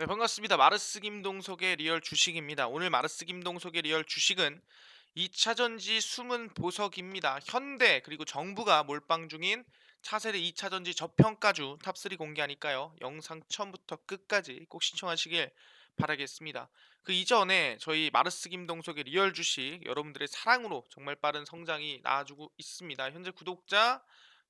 네, 반갑습니다. 마르스 김동석의 리얼 주식입니다. 오늘 마르스 김동석의 리얼 주식은 2차 전지 숨은 보석입니다. 현대 그리고 정부가 몰빵 중인 차세대 2차 전지 저평가주 탑3 공개하니까요. 영상 처음부터 끝까지 꼭 시청하시길 바라겠습니다. 그 이전에 저희 마르스 김동석의 리얼 주식 여러분들의 사랑으로 정말 빠른 성장이 나와주고 있습니다. 현재 구독자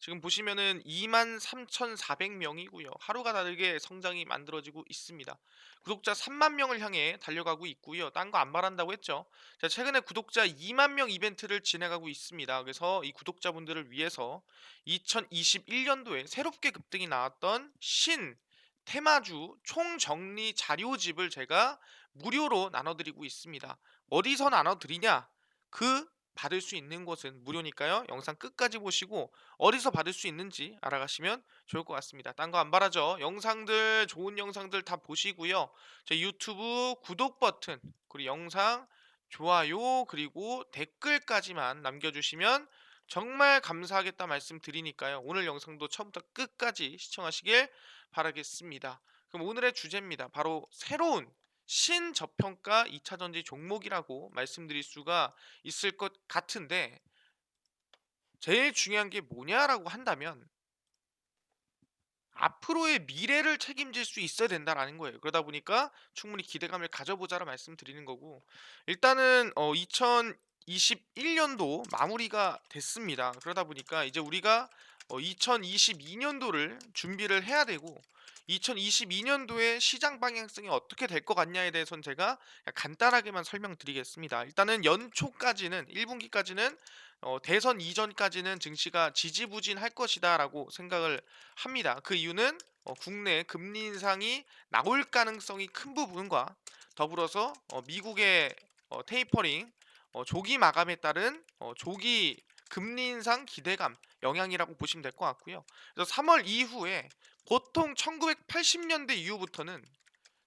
지금 보시면은 23,400명이고요. 하루가 다르게 성장이 만들어지고 있습니다. 구독자 3만 명을 향해 달려가고 있고요. 딴 거 안 말한다고 했죠. 자, 최근에 구독자 2만 명 이벤트를 진행하고 있습니다. 그래서 이 구독자분들을 위해서 2021년도에 새롭게 급등이 나왔던 신 테마주 총정리 자료집을 제가 무료로 나눠드리고 있습니다. 어디서 나눠드리냐? 그 받을 수 있는 곳은 무료니까요. 영상 끝까지 보시고 어디서 받을 수 있는지 알아가시면 좋을 것 같습니다. 딴 거 안 바라죠. 영상들 좋은 영상들 다 보시고요. 제 유튜브 구독 버튼 그리고 영상 좋아요 그리고 댓글까지만 남겨주시면 정말 감사하겠다 말씀드리니까요. 오늘 영상도 처음부터 끝까지 시청하시길 바라겠습니다. 그럼 오늘의 주제입니다. 바로 새로운 신저평가 2차 전지 종목이라고 말씀드릴 수가 있을 것 같은데 제일 중요한 게 뭐냐라고 한다면 앞으로의 미래를 책임질 수 있어야 된다라는 거예요. 그러다 보니까 충분히 기대감을 가져보자라 말씀드리는 거고 일단은 2021년도 마무리가 됐습니다. 그러다 보니까 이제 우리가 2022년도를 준비를 해야 되고 2022년도의 시장 방향성이 어떻게 될 것 같냐에 대해서는 제가 간단하게만 설명드리겠습니다. 일단은 연초까지는 1분기까지는 대선 이전까지는 증시가 지지부진할 것이다라고 생각을 합니다. 그 이유는 국내 금리 인상이 나올 가능성이 큰 부분과 더불어서 미국의 테이퍼링 조기 마감에 따른 조기 금리 인상 기대감 영향이라고 보시면 될 것 같고요. 그래서 3월 이후에 보통 1980년대 이후부터는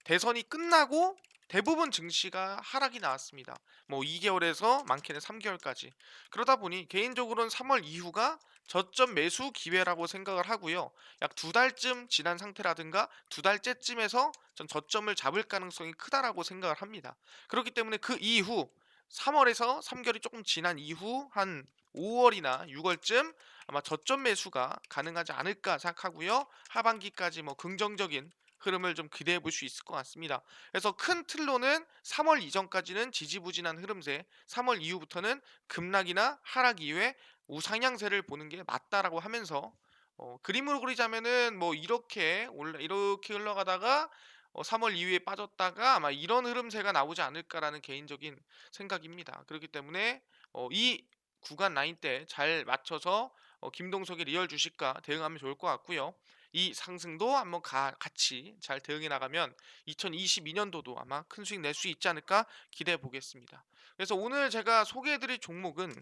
대선이 끝나고 대부분 증시가 하락이 나왔습니다. 뭐 2개월에서 많게는 3개월까지. 그러다 보니 개인적으로는 3월 이후가 저점 매수 기회라고 생각을 하고요. 약 두 달쯤 지난 상태라든가 두 달째쯤에서 전 저점을 잡을 가능성이 크다라고 생각을 합니다. 그렇기 때문에 그 이후 3월에서 3개월이 조금 지난 이후 한 5월이나 6월쯤 아마 저점 매수가 가능하지 않을까 생각하고요. 하반기까지 뭐 긍정적인 흐름을 좀 기대해 볼 수 있을 것 같습니다. 그래서 큰 틀로는 3월 이전까지는 지지부진한 흐름세, 3월 이후부터는 급락이나 하락 이후에 우상향세를 보는 게 맞다라고 하면서 그림으로 그리자면은 뭐 이렇게 올라 이렇게 흘러가다가 3월 이후에 빠졌다가 아마 이런 흐름세가 나오지 않을까라는 개인적인 생각입니다. 그렇기 때문에 이 구간 라인 때 잘 맞춰서 김동석의 리얼 주식과 대응하면 좋을 것 같고요. 이 상승도 한번 같이 잘 대응해 나가면 2022년도도 아마 큰 수익 낼 수 있지 않을까 기대해 보겠습니다. 그래서 오늘 제가 소개해 드릴 종목은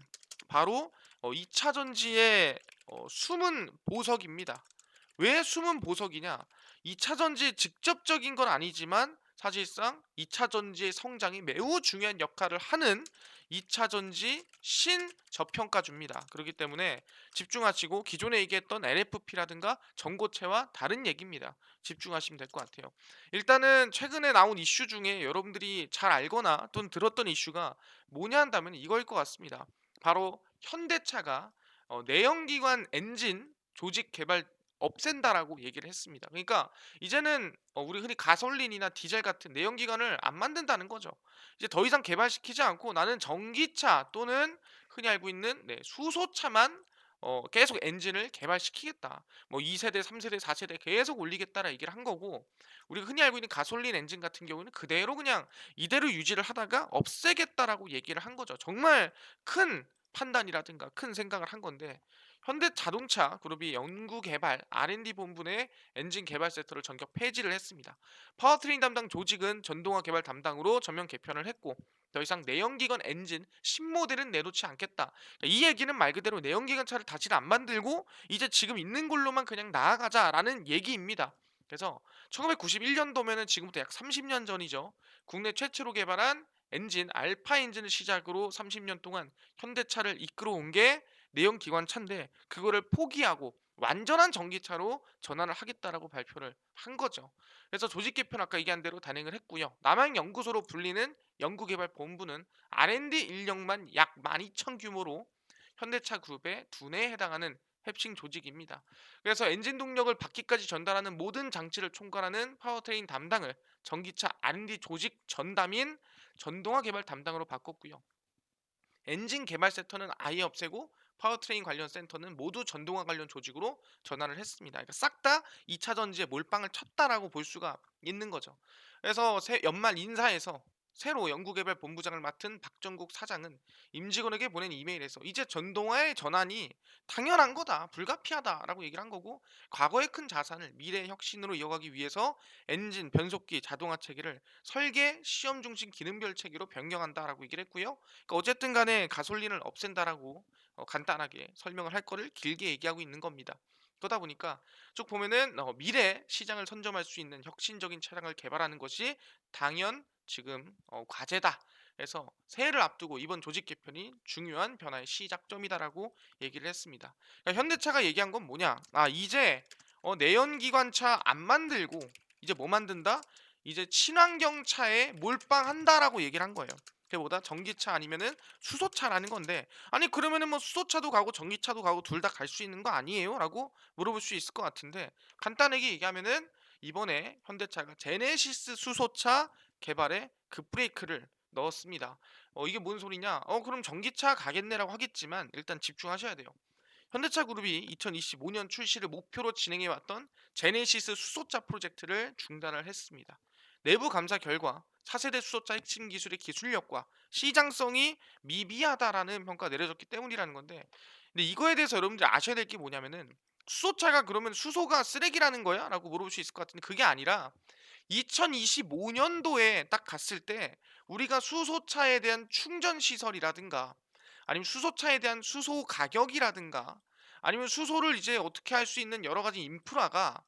바로 2차 전지의 숨은 보석입니다. 왜 숨은 보석이냐? 2차 전지의 직접적인 건 아니지만 사실상 2차 전지의 성장이 매우 중요한 역할을 하는 2차 전지 신저평가주입니다. 그렇기 때문에 집중하시고 기존에 얘기했던 LFP라든가 전고체와 다른 얘기입니다. 집중하시면 될 것 같아요. 일단은 최근에 나온 이슈 중에 여러분들이 잘 알거나 또는 들었던 이슈가 뭐냐 한다면 이거일 것 같습니다. 바로 현대차가 내연기관 엔진 조직 개발 없앤다라고 얘기를 했습니다. 그러니까 이제는 우리 흔히 가솔린이나 디젤 같은 내연기관을 안 만든다는 거죠. 이제 더 이상 개발시키지 않고 나는 전기차 또는 흔히 알고 있는 수소차만 계속 엔진을 개발시키겠다. 뭐 2세대, 3세대, 4세대 계속 올리겠다라 얘기를 한 거고 우리가 흔히 알고 있는 가솔린 엔진 같은 경우는 그대로 그냥 이대로 유지를 하다가 없애겠다라고 얘기를 한 거죠. 정말 큰 판단이라든가 큰 생각을 한 건데 현대자동차 그룹이 연구개발 R&D 본부 내 엔진 개발 센터를 전격 폐지를 했습니다. 파워트레인 담당 조직은 전동화 개발 담당으로 전면 개편을 했고 더 이상 내연기관 엔진 신모델은 내놓지 않겠다. 이 얘기는 말 그대로 내연기관 차를 다시 안 만들고 이제 지금 있는 걸로만 그냥 나아가자라는 얘기입니다. 그래서 1991년도면은 지금부터 약 30년 전이죠. 국내 최초로 개발한 엔진 알파 엔진을 시작으로 30년 동안 현대차를 이끌어 온 게 내연기관 차인데 그거를 포기하고 완전한 전기차로 전환을 하겠다라고 발표를 한 거죠. 그래서 조직 개편은 아까 얘기한 대로 단행을 했고요. 남양연구소로 불리는 연구개발본부는 R&D 인력만 약 12,000 규모로 현대차 그룹의 두뇌에 해당하는 핵심 조직입니다. 그래서 엔진 동력을 바퀴까지 전달하는 모든 장치를 총괄하는 파워트레인 담당을 전기차 R&D 조직 전담인 전동화 개발 담당으로 바꿨고요. 엔진 개발 센터는 아예 없애고 파워트레인 관련 센터는 모두 전동화 관련 조직으로 전환을 했습니다. 그러니까 싹 다 2차 전지에 몰빵을 쳤다라고 볼 수가 있는 거죠. 그래서 연말 인사에서 새로 연구개발 본부장을 맡은 박정국 사장은 임직원에게 보낸 이메일에서 이제 전동화의 전환이 당연한 거다, 불가피하다라고 얘기를 한 거고, 과거의 큰 자산을 미래의 혁신으로 이어가기 위해서 엔진, 변속기, 자동화 체계를 설계, 시험 중심 기능별 체계로 변경한다라고 얘기를 했고요. 그러니까 어쨌든 간에 가솔린을 없앤다라고 간단하게 설명을 할 거를 길게 얘기하고 있는 겁니다. 그러다 보니까 쭉 보면은 미래 시장을 선점할 수 있는 혁신적인 차량을 개발하는 것이 당연 지금 과제다. 그래서 새해를 앞두고 이번 조직 개편이 중요한 변화의 시작점이다라고 얘기를 했습니다. 그러니까 현대차가 얘기한 건 뭐냐? 아, 이제 내연기관차 안 만들고 이제 뭐 만든다? 이제 친환경 차에 몰빵한다라고 얘기를 한 거예요. 그보다 전기차 아니면은 수소차라는 건데, 아니 그러면은 뭐 수소차도 가고 전기차도 가고 둘 다 갈 수 있는 거 아니에요? 라고 물어볼 수 있을 것 같은데, 간단하게 얘기하면은 이번에 현대차가 제네시스 수소차 개발에 급브레이크를 넣었습니다. 이게 뭔 소리냐? 그럼 전기차 가겠네라고 하겠지만 일단 집중하셔야 돼요. 현대차 그룹이 2025년 출시를 목표로 진행해왔던 제네시스 수소차 프로젝트를 중단을 했습니다. 내부 감사 결과 차세대 수소차 핵심 기술의 기술력과 시장성이 미비하다라는 평가가 내려졌기 때문이라는 건데, 근데 이거에 대해서 여러분들이 아셔야 될 게 뭐냐면은, 수소차가 그러면 수소가 쓰레기라는 거야? 라고 물어볼 수 있을 것 같은데, 그게 아니라 2025년도에 딱 갔을 때 우리가 수소차에 대한 충전 시설이라든가 아니면 수소차에 대한 수소 가격이라든가 아니면 수소를 이제 어떻게 할 수 있는 여러 가지 인프라가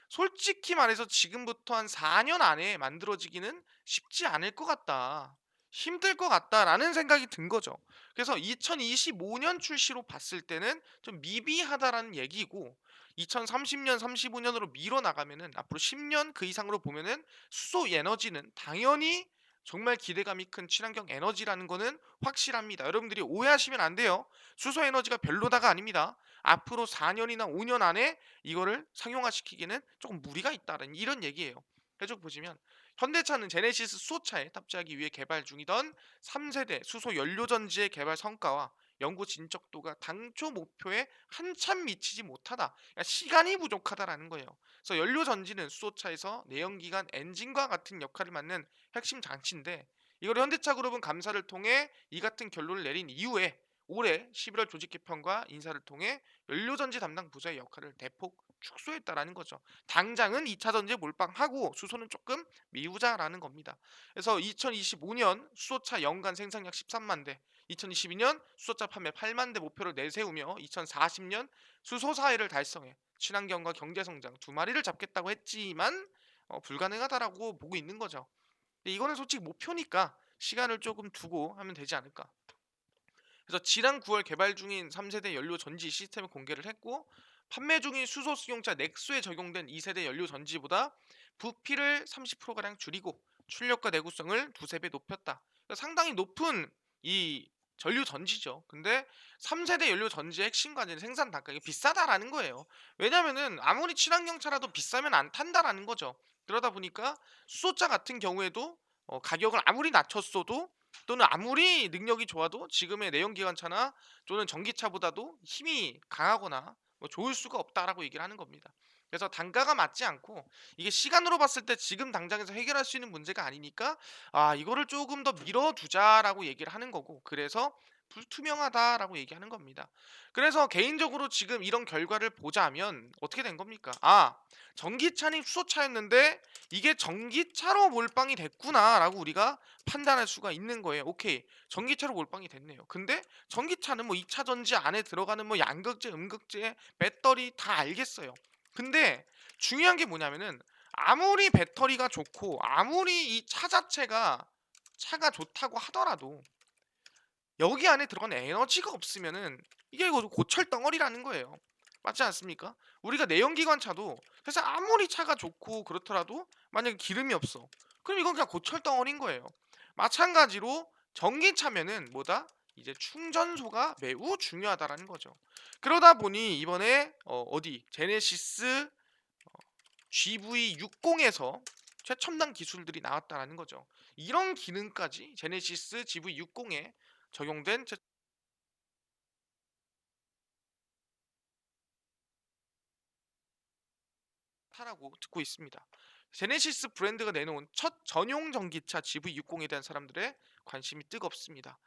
솔직히 말해서 지금부터 한 4년 안에 만들어지기는 쉽지 않을 것 같다. 힘들 것 같다라는 생각이 든 거죠. 그래서 2025년 출시로 봤을 때는 좀 미비하다라는 얘기고, 2030년, 35년으로 밀어 나가면은 앞으로 10년 그 이상으로 보면은 수소 에너지는 당연히 정말 기대감이 큰 친환경 에너지라는 거는 확실합니다. 여러분들이 오해하시면 안 돼요. 수소 에너지가 별로다가 아닙니다. 앞으로 4년이나 5년 안에 이거를 상용화시키기는 조금 무리가 있다는 이런 얘기예요. 계속 보시면 현대차는 제네시스 수소차에 탑재하기 위해 개발 중이던 3세대 수소 연료전지의 개발 성과와 연구 진척도가 당초 목표에 한참 미치지 못하다. 그러니까 시간이 부족하다라는 거예요. 그래서 연료전지는 수소차에서 내연기관 엔진과 같은 역할을 맡는 핵심 장치인데, 이걸 현대차 그룹은 감사를 통해 이 같은 결론을 내린 이후에 올해 11월 조직 개편과 인사를 통해 연료전지 담당 부서의 역할을 대폭 축소했다라는 거죠. 당장은 2차 전지에 몰빵하고 수소는 조금 미우자라는 겁니다. 그래서 2025년 수소차 연간 생산량 13만 대, 2022년 수소차 판매 8만 대 목표를 내세우며 2040년 수소 사회를 달성해 친환경과 경제 성장 두 마리를 잡겠다고 했지만 불가능하다라고 보고 있는 거죠. 근데 이거는 솔직히 목표니까 시간을 조금 두고 하면 되지 않을까. 그래서 지난 9월 개발 중인 3세대 연료 전지 시스템을 공개를 했고, 판매 중인 수소 수용차 넥소에 적용된 2세대 연료 전지보다 부피를 30%가량 줄이고 출력과 내구성을 두세 배 높였다. 그러니까 상당히 높은 이 전류 전지죠. 근데 3세대 연료 전지의 핵심 과제는 생산 단가가 비싸다라는 거예요. 왜냐면은 아무리 친환경 차라도 비싸면 안 탄다라는 거죠. 그러다 보니까 수소차 같은 경우에도 가격을 아무리 낮췄어도 또는 아무리 능력이 좋아도 지금의 내연기관차나 또는 전기차보다도 힘이 강하거나 뭐 좋을 수가 없다라고 얘기를 하는 겁니다. 그래서 단가가 맞지 않고 이게 시간으로 봤을 때 지금 당장에서 해결할 수 있는 문제가 아니니까 이거를 조금 더 미뤄두자라고 얘기를 하는 거고, 그래서 불투명하다라고 얘기하는 겁니다. 그래서 개인적으로 지금 이런 결과를 보자면 어떻게 된 겁니까? 전기차니 수소차였는데 이게 전기차로 몰빵이 됐구나라고 우리가 판단할 수가 있는 거예요. 오케이. 전기차로 몰빵이 됐네요. 근데 전기차는 뭐 2차 전지 안에 들어가는 뭐 양극재, 음극재, 배터리 다 알겠어요. 근데 중요한 게 뭐냐면은 아무리 배터리가 좋고 아무리 이 차 자체가 차가 좋다고 하더라도 여기 안에 들어가는 에너지가 없으면은 이게 고철 덩어리라는 거예요. 맞지 않습니까? 우리가 내연기관차도 그래서 아무리 차가 좋고 그렇더라도 만약에 기름이 없어. 그럼 이건 그냥 고철덩어리인 거예요. 마찬가지로 전기차면은 뭐다? 이제 충전소가 매우 중요하다라는 거죠. 그러다 보니 이번에 어디 제네시스 GV60에서 최첨단 기술들이 나왔다라는 거죠. 이런 기능까지 제네시스 GV60에 적용된 타라고 듣고 있습니다. 제네시스 브랜드가 내놓은 첫 전용 전기차 GV60에 대한 사람들의 관심이 뜨겁습니다.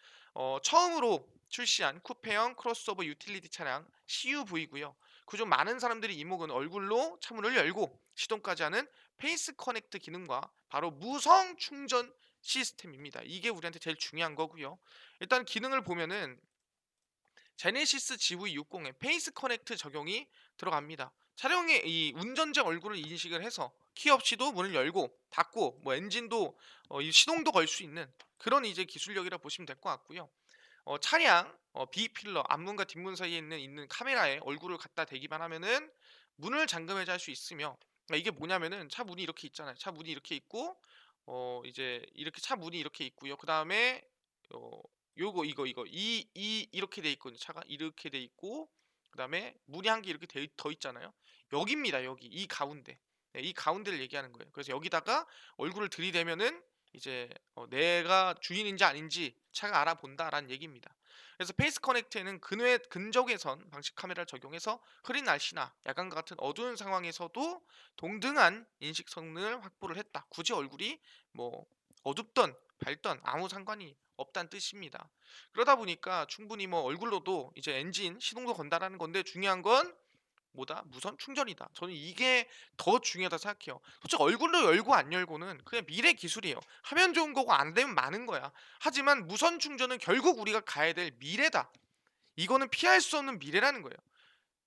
처음으로 출시한 쿠페형 크로스오버 유틸리티 차량 CUV고요. 그중 많은 사람들이 이목은 얼굴로 차문을 열고 시동까지 하는 페이스 커넥트 기능과 바로 무선 충전 시스템입니다. 이게 우리한테 제일 중요한 거고요. 일단 기능을 보면은 제네시스 GV60에 페이스 커넥트 적용이 들어갑니다. 차량의 이 운전자 얼굴을 인식을 해서 키 없이도 문을 열고 닫고 뭐 엔진도 이 시동도 걸 수 있는 그런 이제 기술력이라 보시면 될 것 같고요. 차량 B필러 앞문과 뒷문 사이에 있는 카메라에 얼굴을 갖다 대기만 하면은 문을 잠금해제 할 수 있으며 이게 뭐냐면은 차 문이 이렇게 있잖아요. 차 문이 이렇게 있고 이제 이렇게 차 문이 이렇게 있고요. 그다음에 어 요거 이거 이 이렇게 돼 있거든요. 차가 이렇게 돼 있고 그다음에 문이 한 개 이렇게 더 있잖아요. 여기입니다. 여기 이 가운데. 네, 이 가운데를 얘기하는 거예요. 그래서 여기다가 얼굴을 들이대면은 이제 내가 주인인지 아닌지 차가 알아본다라는 얘기입니다. 그래서 페이스 커넥트에는 근적외선 방식 카메라를 적용해서 흐린 날씨나 야간과 같은 어두운 상황에서도 동등한 인식 성능을 확보를 했다. 굳이 얼굴이 뭐 어둡던 밝던 아무 상관이 없다는 뜻입니다. 그러다 보니까 충분히 뭐 얼굴로도 이제 엔진 시동도 건다라는 건데 중요한 건 뭐다? 무선 충전이다. 저는 이게 더 중요하다 생각해요. 솔직히 얼굴로 열고 안 열고는 그냥 미래 기술이에요. 하면 좋은 거고 안 되면 많은 거야. 하지만 무선 충전은 결국 우리가 가야 될 미래다. 이거는 피할 수 없는 미래라는 거예요.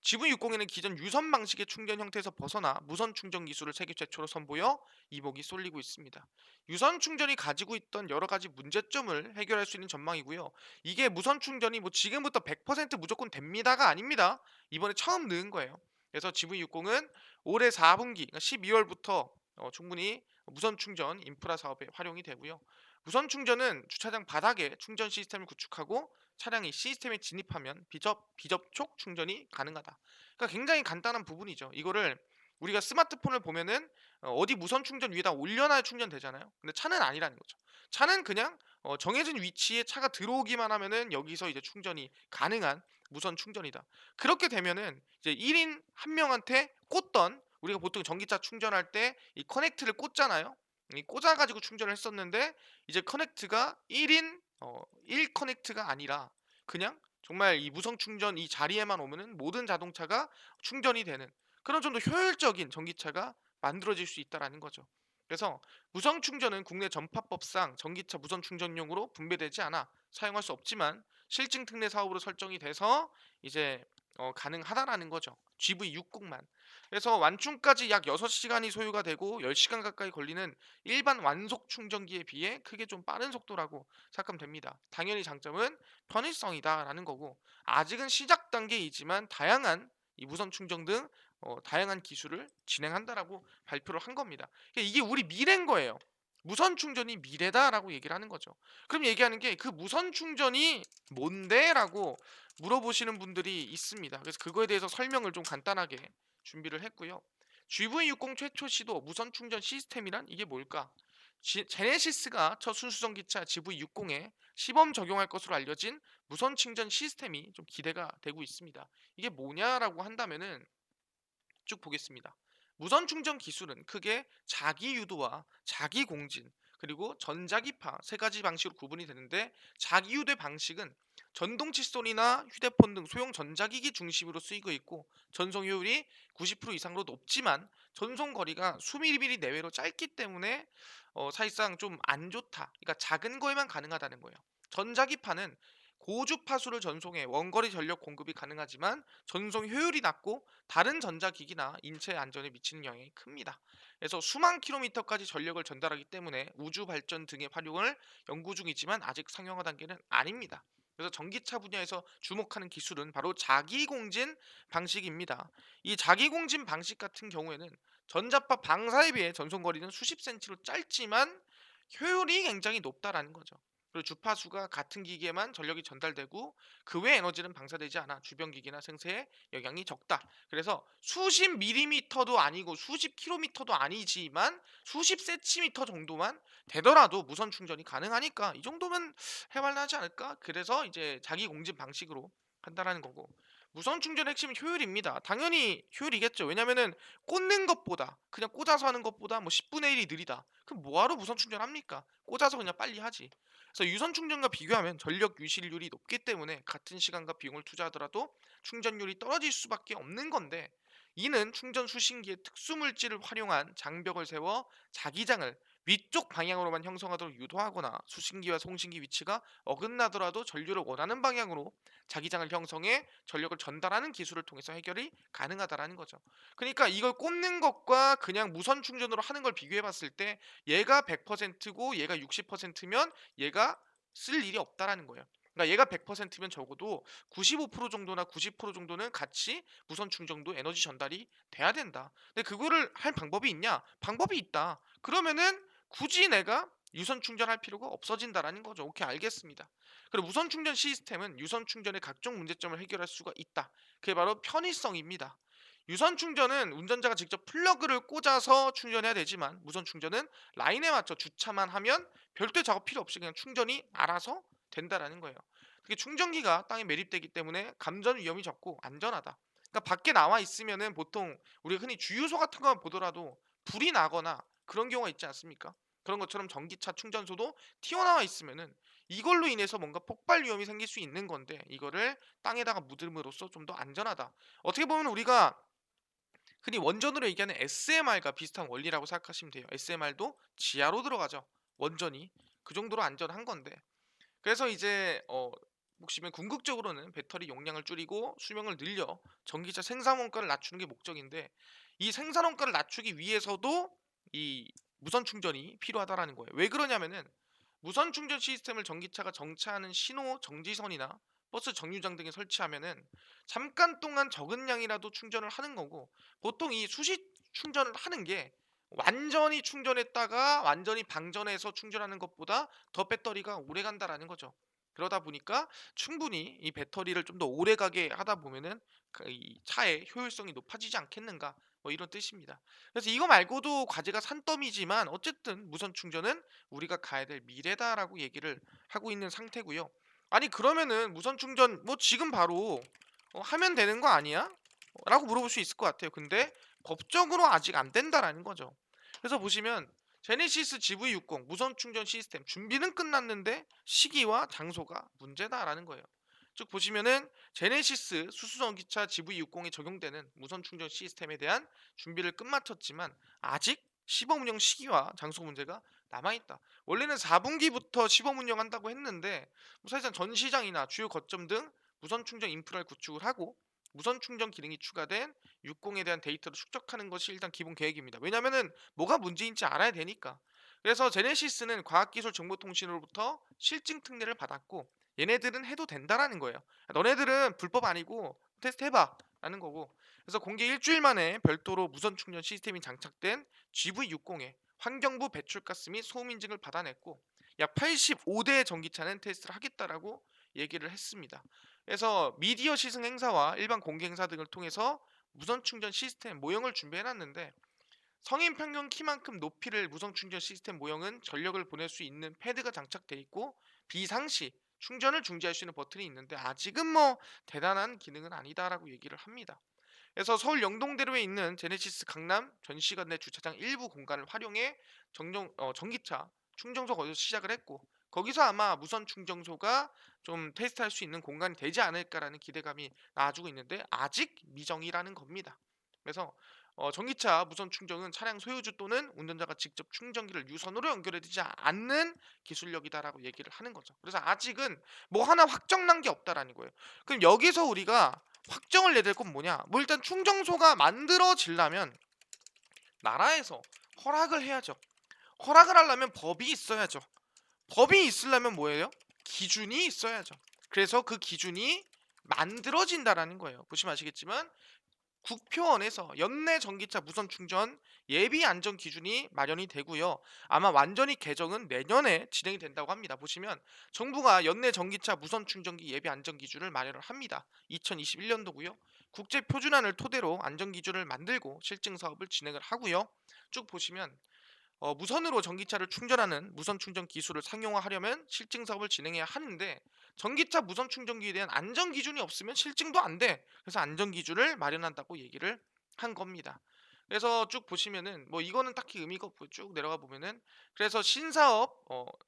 GV60에는 기존 유선 방식의 충전 형태에서 벗어나 무선 충전 기술을 세계 최초로 선보여 이목이 쏠리고 있습니다. 유선 충전이 가지고 있던 여러 가지 문제점을 해결할 수 있는 전망이고요. 이게 무선 충전이 뭐 지금부터 100% 무조건 됩니다가 아닙니다. 이번에 처음 넣은 거예요. 그래서 GV60은 올해 4분기, 그러니까 12월부터 충분히 무선 충전 인프라 사업에 활용이 되고요. 무선 충전은 주차장 바닥에 충전 시스템을 구축하고 차량이 시스템에 진입하면 비접촉 충전이 가능하다. 그러니까 굉장히 간단한 부분이죠. 이거를 우리가 스마트폰을 보면은 어디 무선 충전 위에다 올려놔야 충전되잖아요. 근데 차는 아니라는 거죠. 차는 그냥 정해진 위치에 차가 들어오기만 하면은 여기서 이제 충전이 가능한 무선 충전이다. 그렇게 되면은 이제 1인 한 명한테 꽂던 우리가 보통 전기차 충전할 때 이 커넥트를 꽂잖아요. 이 꽂아가지고 충전을 했었는데 이제 커넥트가 1인 1 커넥트가 아니라 그냥 정말 이 무선 충전 이 자리에만 오면은 모든 자동차가 충전이 되는 그런 좀 더 효율적인 전기차가 만들어질 수 있다라는 거죠. 그래서 무선 충전은 국내 전파법상 전기차 무선 충전용으로 분배되지 않아 사용할 수 없지만 실증 특례 사업으로 설정이 돼서 이제 가능하다라는 거죠. GV60만. 그래서 완충까지 약 6시간이 소요가 되고 10시간 가까이 걸리는 일반 완속 충전기에 비해 크게 좀 빠른 속도라고 생각하면 됩니다. 당연히 장점은 편의성이다라는 거고 아직은 시작 단계이지만 다양한 이 무선 충전 등 다양한 기술을 진행한다라고 발표를 한 겁니다. 그러니까 이게 우리 미래인 거예요. 무선 충전이 미래다라고 얘기를 하는 거죠. 그럼 얘기하는 게 그 무선 충전이 뭔데라고 물어보시는 분들이 있습니다. 그래서 그거에 대해서 설명을 좀 간단하게 준비를 했고요. GV60 최초 시도 무선 충전 시스템이란 이게 뭘까? 제네시스가 첫 순수전기차 GV60에 시범 적용할 것으로 알려진 무선 충전 시스템이 좀 기대가 되고 있습니다. 이게 뭐냐라고 한다면은 쭉 보겠습니다. 무선 충전 기술은 크게 자기 유도와 자기 공진 그리고 전자기파 세 가지 방식으로 구분이 되는데 자기 유도 방식은 전동 칫솔이나 휴대폰 등 소형 전자기기 중심으로 쓰이고 있고 전송 효율이 90% 이상으로 높지만 전송 거리가 수미리미리 내외로 짧기 때문에 사실상 좀 안 좋다. 그러니까 작은 거에만 가능하다는 거예요. 전자기파는 고주파수를 전송해 원거리 전력 공급이 가능하지만 전송 효율이 낮고 다른 전자기기나 인체 안전에 미치는 영향이 큽니다. 그래서 수만 킬로미터까지 전력을 전달하기 때문에 우주 발전 등의 활용을 연구 중이지만 아직 상용화 단계는 아닙니다. 그래서 전기차 분야에서 주목하는 기술은 바로 자기공진 방식입니다. 이 자기공진 방식 같은 경우에는 전자파 방사에 비해 전송거리는 수십 센치로 짧지만 효율이 굉장히 높다라는 거죠. 그리고 주파수가 같은 기기에만 전력이 전달되고 그 외 에너지는 방사되지 않아 주변 기기나 생태에 영향이 적다. 그래서 수십 밀리미터도 아니고 수십 킬로미터도 아니지만 수십 센티미터 정도만 되더라도 무선 충전이 가능하니까 이 정도면 해볼만하지 않을까? 그래서 이제 자기 공진 방식으로 한다라는 거고. 무선 충전의 핵심은 효율입니다. 당연히 효율이겠죠. 왜냐면은 꽂는 것보다 그냥 꽂아서 하는 것보다 뭐 10분의 1이 느리다. 그럼 뭐하러 무선 충전합니까? 꽂아서 그냥 빨리 하지. 그래서 유선 충전과 비교하면 전력 유실률이 높기 때문에 같은 시간과 비용을 투자하더라도 충전율이 떨어질 수밖에 없는 건데, 이는 충전 수신기에 특수 물질을 활용한 장벽을 세워 자기장을 위쪽 방향으로만 형성하도록 유도하거나 수신기와 송신기 위치가 어긋나더라도 전류를 원하는 방향으로 자기장을 형성해 전력을 전달하는 기술을 통해서 해결이 가능하다라는 거죠. 그러니까 이걸 꽂는 것과 그냥 무선 충전으로 하는 걸 비교해 봤을 때 얘가 100%고 얘가 60%면 얘가 쓸 일이 없다라는 거예요. 그러니까 얘가 100%면 적어도 95% 정도나 90% 정도는 같이 무선 충전도 에너지 전달이 돼야 된다. 근데 그거를 할 방법이 있냐? 방법이 있다. 그러면은 굳이 내가 유선 충전할 필요가 없어진다라는 거죠. 오케이, 알겠습니다. 그리고 무선 충전 시스템은 유선 충전의 각종 문제점을 해결할 수가 있다. 그게 바로 편의성입니다. 유선 충전은 운전자가 직접 플러그를 꽂아서 충전해야 되지만 무선 충전은 라인에 맞춰 주차만 하면 별도의 작업 필요 없이 그냥 충전이 알아서 된다라는 거예요. 그게 충전기가 땅에 매립되기 때문에 감전 위험이 적고 안전하다. 그러니까 밖에 나와 있으면은 보통 우리가 흔히 주유소 같은 거 보더라도 불이 나거나 그런 경우가 있지 않습니까? 그런 것처럼 전기차 충전소도 튀어나와 있으면은 이걸로 인해서 뭔가 폭발 위험이 생길 수 있는 건데, 이거를 땅에다가 묻음으로써 좀 더 안전하다. 어떻게 보면 우리가 흔히 원전으로 얘기하는 SMR과 비슷한 원리라고 생각하시면 돼요. SMR도 지하로 들어가죠. 원전이 그 정도로 안전한 건데. 그래서 이제 보시면 궁극적으로는 배터리 용량을 줄이고 수명을 늘려 전기차 생산 원가를 낮추는 게 목적인데, 이 생산 원가를 낮추기 위해서도 이 무선 충전이 필요하다라는 거예요. 왜 그러냐면은 무선 충전 시스템을 전기차가 정차하는 신호 정지선이나 버스 정류장 등에 설치하면은 잠깐 동안 적은 양이라도 충전을 하는 거고, 보통 이 수시 충전을 하는 게 완전히 충전했다가 완전히 방전해서 충전하는 것보다 더 배터리가 오래 간다라는 거죠. 그러다 보니까 충분히 이 배터리를 좀 더 오래 가게 하다 보면은 이 차의 효율성이 높아지지 않겠는가, 뭐 이런 뜻입니다. 그래서 이거 말고도 과제가 산더미지만 어쨌든 무선 충전은 우리가 가야 될 미래다라고 얘기를 하고 있는 상태고요. 아니 그러면은 무선 충전 뭐 지금 바로 하면 되는 거 아니야? 라고 물어볼 수 있을 것 같아요. 근데 법적으로 아직 안 된다라는 거죠. 그래서 보시면 제네시스 GV60 무선 충전 시스템 준비는 끝났는데 시기와 장소가 문제다라는 거예요. 즉 보시면은 제네시스 수소전기차 GV60에 적용되는 무선 충전 시스템에 대한 준비를 끝마쳤지만 아직 시범 운영 시기와 장소 문제가 남아있다. 원래는 4분기부터 시범 운영한다고 했는데 뭐 사실상 전 시장이나 주요 거점 등 무선 충전 인프라를 구축을 하고 무선 충전 기능이 추가된 60에 대한 데이터를 축적하는 것이 일단 기본 계획입니다. 왜냐면은 뭐가 문제인지 알아야 되니까. 그래서 제네시스는 과학기술정보통신으로부터 실증 특례를 받았고 얘네들은 해도 된다라는 거예요. 너네들은 불법 아니고 테스트 해봐 라는 거고. 그래서 공개 일주일 만에 별도로 무선 충전 시스템이 장착된 GV60에 환경부 배출가스 및 소음 인증을 받아냈고 약 85대 전기차는 테스트를 하겠다라고 얘기를 했습니다. 그래서 미디어 시승 행사와 일반 공개 행사 등을 통해서 무선 충전 시스템 모형을 준비해놨는데, 성인 평균 키만큼 높이를 무선 충전 시스템 모형은 전력을 보낼 수 있는 패드가 장착돼 있고 비상시 충전을 중지할 수 있는 버튼이 있는데 아직은 뭐 대단한 기능은 아니다라고 얘기를 합니다. 그래서 서울 영동대로에 있는 제네시스 강남 전시관 내 주차장 일부 공간을 활용해 전기차 충전소 거기서 시작을 했고, 거기서 아마 무선 충전소가 좀 테스트할 수 있는 공간이 되지 않을까라는 기대감이 나아지고 있는데 아직 미정이라는 겁니다. 그래서 전기차 무선 충전은 차량 소유주 또는 운전자가 직접 충전기를 유선으로 연결해두지 않는 기술력이다라고 얘기를 하는 거죠. 그래서 아직은 뭐 하나 확정난 게 없다라는 거예요. 그럼 여기서 우리가 확정을 내야 될 건 뭐냐? 뭐 일단 충정소가 만들어지려면 나라에서 허락을 해야죠. 허락을 하려면 법이 있어야죠. 법이 있으려면 뭐예요? 기준이 있어야죠. 그래서 그 기준이 만들어진다라는 거예요. 보시면 아시겠지만 국표원에서 연내 전기차 무선 충전 예비 안전 기준이 마련이 되고요. 아마 완전히 개정은 내년에 진행이 된다고 합니다. 보시면 정부가 연내 전기차 무선 충전기 예비 안전 기준을 마련을 합니다. 2021년도고요. 국제 표준안을 토대로 안전 기준을 만들고 실증 사업을 진행을 하고요. 쭉 보시면 무선으로 전기차를 충전하는 무선 충전 기술을 상용화하려면 실증 사업을 진행해야 하는데 전기차 무선 충전기에 대한 안전 기준이 없으면 실증도 안 돼. 그래서 안전 기준을 마련한다고 얘기를 한 겁니다. 그래서 쭉 보시면은 뭐 이거는 딱히 의미가 없고 쭉 내려가 보면은 그래서 신사업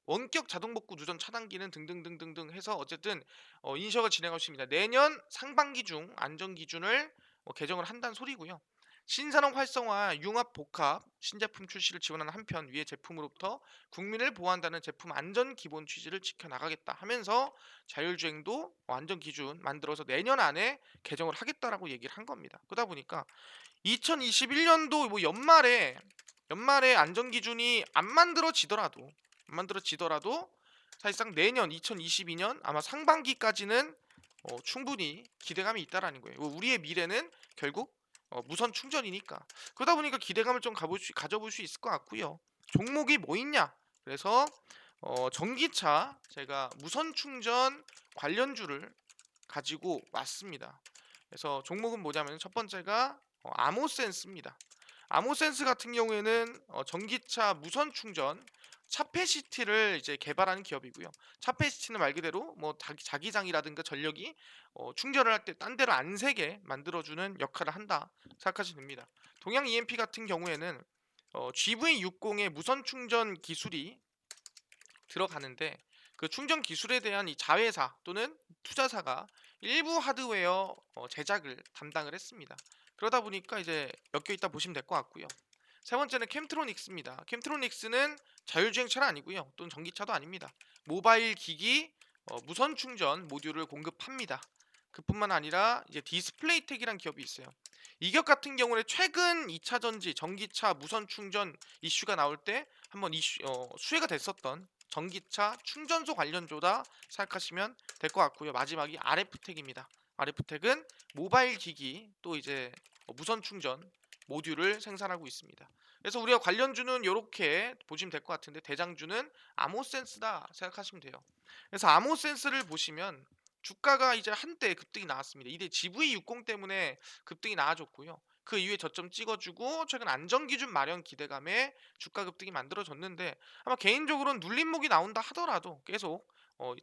원격 자동 복구 누전 차단기는 등등등등등 해서 어쨌든 인식을 진행하고 있습니다. 내년 상반기 중 안전 기준을 개정을 한다는 소리고요. 신산업 활성화, 융합 복합, 신제품 출시를 지원하는 한편 위의 제품으로부터 국민을 보호한다는 제품 안전 기본 취지를 지켜나가겠다 하면서 자율주행도 안전 기준 만들어서 내년 안에 개정을 하겠다라고 얘기를 한 겁니다. 그러다 보니까 2021년도 뭐 연말에 안전 기준이 안 만들어지더라도 사실상 내년 2022년 아마 상반기까지는 충분히 기대감이 있다라는 거예요. 우리의 미래는 결국 무선 충전이니까. 그러다 보니까 기대감을 좀 가져볼 수 있을 것 같고요. 종목이 뭐 있냐? 그래서 전기차 제가 무선 충전 관련주를 가지고 왔습니다. 그래서 종목은 뭐냐면 첫 번째가 아모센스입니다. 아모센스 같은 경우에는 전기차 무선 충전 차페시티를 이제 개발하는 기업이고요. 차페시티는 말 그대로 뭐 자기장이라든가 전력이 충전을 할 때 딴 데로 안 새게 만들어주는 역할을 한다 생각하시면 됩니다. 동양 EMP 같은 경우에는 GV60의 무선 충전 기술이 들어가는데 그 충전 기술에 대한 이 자회사 또는 투자사가 일부 하드웨어 제작을 담당을 했습니다. 그러다 보니까 이제 엮여 있다 보시면 될 것 같고요. 세 번째는 캠트로닉스입니다. 캠트로닉스는 자율주행차는 아니고요. 또는 전기차도 아닙니다. 모바일 기기 무선 충전 모듈을 공급합니다. 그뿐만 아니라 이제 디스플레이텍이란 기업이 있어요. 이 기업 같은 경우는 최근 2차 전지 전기차 무선 충전 이슈가 나올 때 한번 수혜가 됐었던 전기차 충전소 관련주다 생각하시면 될 것 같고요. 마지막이 RF텍입니다. RF텍은 모바일 기기 또 이제 무선 충전 모듈을 생산하고 있습니다. 그래서 우리가 관련주는 이렇게 보시면 될 것 같은데 대장주는 아모센스다 생각하시면 돼요. 그래서 아모센스를 보시면 주가가 이제 한때 급등이 나왔습니다. 이때 GV60 때문에 급등이 나와줬고요. 그 이후에 저점 찍어주고 최근 안전기준 마련 기대감에 주가 급등이 만들어졌는데 아마 개인적으로는 눌림목이 나온다 하더라도 계속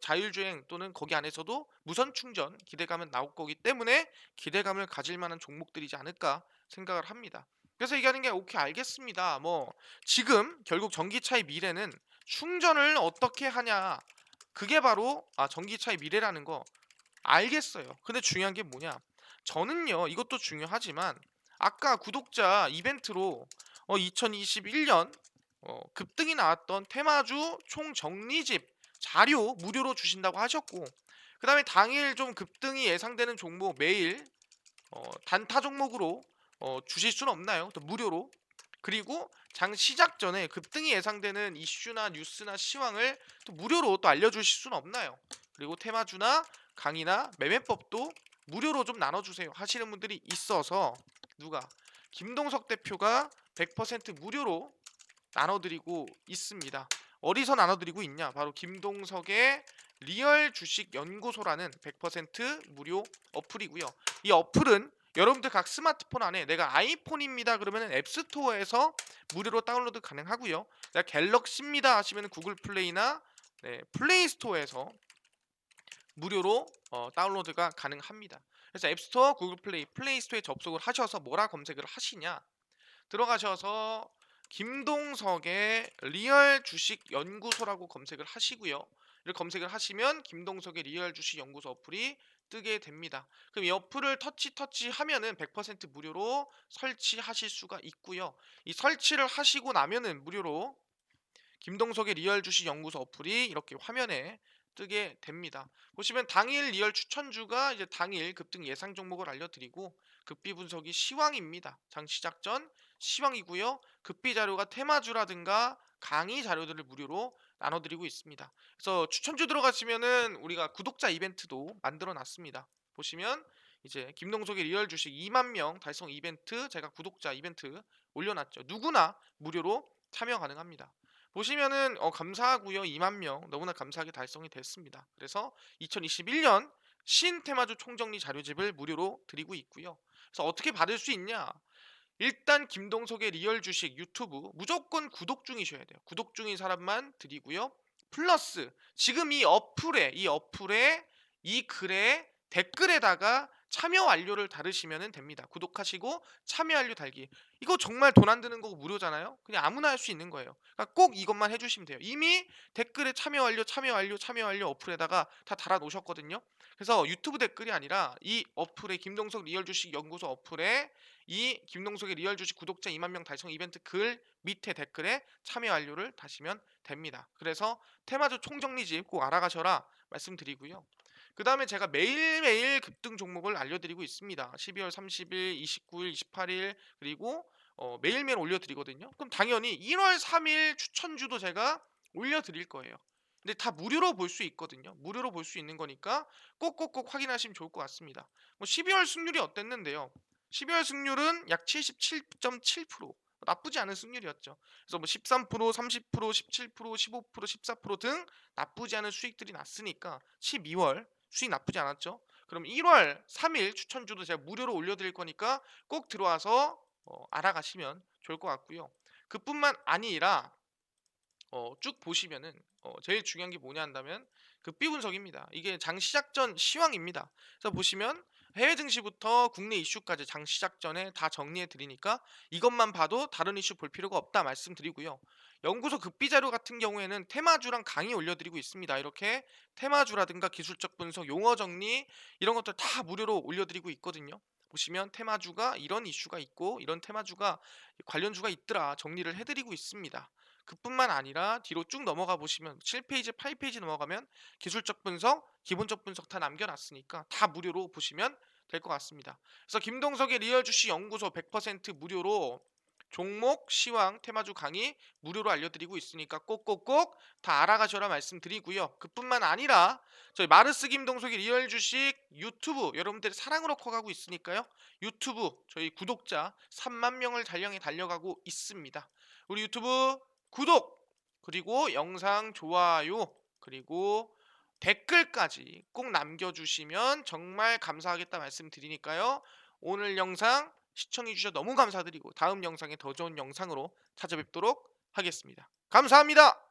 자율주행 또는 거기 안에서도 무선 충전 기대감은 나올 거기 때문에 기대감을 가질 만한 종목들이지 않을까 생각을 합니다. 그래서 얘기하는 게 오케이 알겠습니다. 뭐 지금 결국 전기차의 미래는 충전을 어떻게 하냐 그게 바로 전기차의 미래라는 거 알겠어요. 근데 중요한 게 뭐냐? 저는요, 이것도 중요하지만 아까 구독자 이벤트로 2021년 급등이 나왔던 테마주 총정리집 자료 무료로 주신다고 하셨고, 그 다음에 당일 좀 급등이 예상되는 종목 매일 단타 종목으로 주실 수는 없나요? 또 무료로. 그리고 장 시작 전에 급등이 예상되는 이슈나 뉴스나 시황을 또 무료로 또 알려주실 수는 없나요? 그리고 테마주나 강의나 매매법도 무료로 좀 나눠주세요 하시는 분들이 있어서 누가 김동석 대표가 100% 무료로 나눠드리고 있습니다. 어디서 나눠드리고 있냐? 바로 김동석의 리얼 주식 연구소라는 100% 무료 어플이고요. 이 어플은 여러분들 각 스마트폰 안에 내가 아이폰입니다 그러면 앱스토어에서 무료로 다운로드 가능하고요. 내가 갤럭시입니다 하시면 구글 플레이나 플레이 스토어에서 무료로 다운로드가 가능합니다. 그래서 앱스토어, 구글 플레이, 플레이 스토어에 접속을 하셔서 뭐라 검색을 하시냐? 들어가셔서 김동석의 리얼 주식 연구소라고 검색을 하시고요. 이렇게 검색을 하시면 김동석의 리얼 주식 연구소 어플이 뜨게 됩니다. 그럼 이 어플을 터치하면은 100% 무료로 설치하실 수가 있고요. 이 설치를 하시고 나면은 무료로 김동석의 리얼 주식 연구소 어플이 이렇게 화면에 뜨게 됩니다. 보시면 당일 리얼 추천주가 이제 당일 급등 예상 종목을 알려드리고 급비 분석이 시황입니다. 장 시작 전 시황이고요. 급비 자료가 테마주라든가 강의 자료들을 무료로 나눠드리고 있습니다. 그래서 추천주 들어가시면은 우리가 구독자 이벤트도 만들어 놨습니다. 보시면 이제 김동석의 리얼 주식 2만 명 달성 이벤트, 제가 구독자 이벤트 올려놨죠. 누구나 무료로 참여 가능합니다. 보시면은 감사하고요. 2만 명 너무나 감사하게 달성이 됐습니다. 그래서 2021년 신테마주 총정리 자료집을 무료로 드리고 있고요. 그래서 어떻게 받을 수 있냐? 일단 김동석의 리얼 주식 유튜브 무조건 구독 중이셔야 돼요. 구독 중인 사람만 드리고요. 플러스 지금 이 어플에 이 글에 댓글에다가 참여 완료를 달으시면 됩니다. 구독하시고 참여 완료 달기. 이거 정말 돈 안 드는 거고 무료잖아요. 그냥 아무나 할 수 있는 거예요. 그러니까 꼭 이것만 해주시면 돼요. 이미 댓글에 참여 완료, 참여 완료, 참여 완료 어플에다가 다 달아 놓으셨거든요. 그래서 유튜브 댓글이 아니라 이 어플에 김동석 리얼 주식 연구소 어플에 이 김동석의 리얼 주식 구독자 2만 명 달성 이벤트 글 밑에 댓글에 참여 완료를 다시면 됩니다. 그래서 테마주 총정리집 꼭 알아가셔라 말씀드리고요. 그 다음에 제가 매일매일 급등 종목을 알려드리고 있습니다. 12월 30일, 29일, 28일 그리고 매일매일 올려드리거든요. 그럼 당연히 1월 3일 추천주도 제가 올려드릴 거예요. 근데 다 무료로 볼 수 있거든요. 무료로 볼 수 있는 거니까 꼭꼭꼭 확인하시면 좋을 것 같습니다. 뭐 12월 승률이 어땠는데요? 12월 승률은 약 77.7%. 나쁘지 않은 승률이었죠. 그래서 뭐 13%, 30%, 17%, 15%, 14%등 나쁘지 않은 수익들이 났으니까 12월 수익 나쁘지 않았죠. 그럼 1월 3일 추천주도 제가 무료로 올려드릴 거니까 꼭 들어와서 알아가시면 좋을 것 같고요. 그뿐만 아니라 쭉 보시면은 제일 중요한 게 뭐냐 한다면 급비 분석입니다. 이게 장 시작 전 시황입니다. 그래서 보시면 해외 증시부터 국내 이슈까지 장 시작 전에 다 정리해 드리니까 이것만 봐도 다른 이슈 볼 필요가 없다 말씀드리고요. 연구소 급비 자료 같은 경우에는 테마주랑 강의 올려드리고 있습니다. 이렇게 테마주라든가 기술적 분석, 용어 정리 이런 것들 다 무료로 올려드리고 있거든요. 보시면 테마주가 이런 이슈가 있고 이런 테마주가 관련주가 있더라 정리를 해드리고 있습니다. 그뿐만 아니라 뒤로 쭉 넘어가 보시면 7페이지, 8페이지 넘어가면 기술적 분석, 기본적 분석 다 남겨놨으니까 다 무료로 보시면 될 것 같습니다. 그래서 김동석의 리얼 주식 연구소 100% 무료로 종목, 시황, 테마주 강의 무료로 알려드리고 있으니까 꼭꼭꼭 다 알아가셔라 말씀드리고요. 그뿐만 아니라 저희 마르스 김동석의 리얼 주식 유튜브 여러분들의 사랑으로 커가고 있으니까요. 유튜브 저희 구독자 3만 명을 달량에 달려가고 있습니다. 우리 유튜브 구독 그리고 영상 좋아요 그리고 댓글까지 꼭 남겨주시면 정말 감사하겠다 말씀드리니까요. 오늘 영상 시청해주셔서 너무 감사드리고 다음 영상에 더 좋은 영상으로 찾아뵙도록 하겠습니다. 감사합니다.